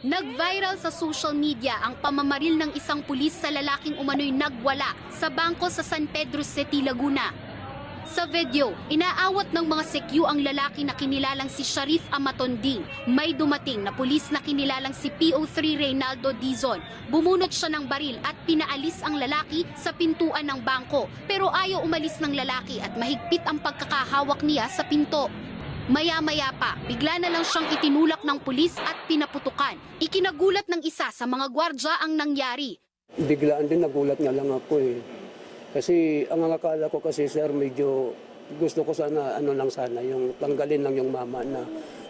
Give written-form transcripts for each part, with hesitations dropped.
Nag-viral sa social media ang pamamaril ng isang pulis sa lalaking umano'y nagwala sa bangko sa San Pedro City, Laguna. Sa video, inaawat ng mga sekyu ang lalaki na kinilalang si Sharif Amatonding. May dumating na pulis na kinilalang si PO3 Reynaldo Dizon. Bumunot siya ng baril at pinaalis ang lalaki sa pintuan ng bangko. Pero ayaw umalis ng lalaki at mahigpit ang pagkakahawak niya sa pinto. Maya-maya pa, bigla na lang siyang itinulak ng pulis at pinaputukan. Ikinagulat ng isa sa mga gwardya ang nangyari. Biglaan din, nagulat nga lang ako eh. Kasi ang akala ko kasi sir, medyo gusto ko sana, yung tanggalin lang yung mama na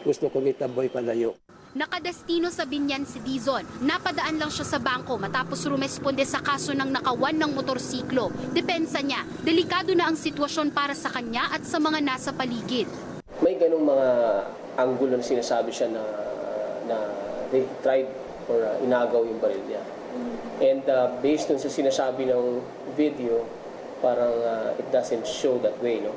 gusto ko itaboy palayo. Nakadestino sa Binyan si Dizon. Napadaan lang siya sa bangko matapos rumesponde sa kaso ng nakawan ng motorsiklo. Depensa niya, delikado na ang sitwasyon para sa kanya at sa mga nasa paligid. May ganung mga angulo na sinasabi siya na they tried or inagaw yung baril niya. And based dun sa sinasabi ng video, parang it doesn't show that way, no?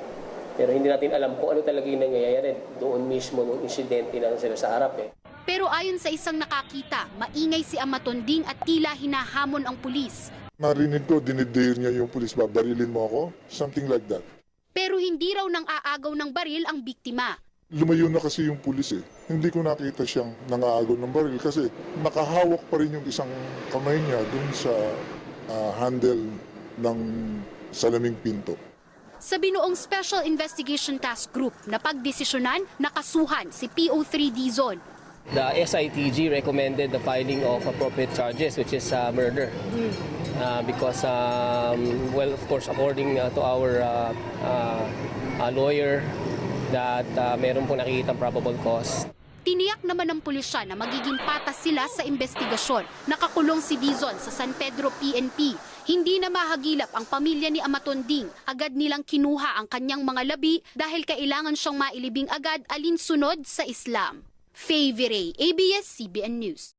Pero hindi natin alam kung ano talaga yung nangyayari doon mismo nung insidente na sila sa harap eh. Pero ayon sa isang nakakita, maingay si Amatonding at tila hinahamon ang pulis. Narinig ko, dinidare niya yung pulis, babarilin mo ako? Something like that. Pero hindi raw nang aagaw ng baril ang biktima. Lumayo na kasi yung pulis eh. Hindi ko nakita siyang nangaagaw ng baril kasi nakahawak pa rin yung isang kamay niya dun sa handle ng salaming pinto. Sa binuong Special Investigation Task Group na pagdesisyonan, nakasuhan si PO3 Dizon. The SITG recommended the filing of appropriate charges, which is murder. Because, well, of course, according to our lawyer, that meron po nakikita probable cause. Tiniyak naman ng pulisya na magiging patas sila sa investigasyon. Nakakulong si Dizon sa San Pedro PNP. Hindi na mahagilap ang pamilya ni Amatonding. Agad nilang kinuha ang kanyang mga labi dahil kailangan siyang mailibing agad alinsunod sa Islam. Faye Viray, ABS-CBN News.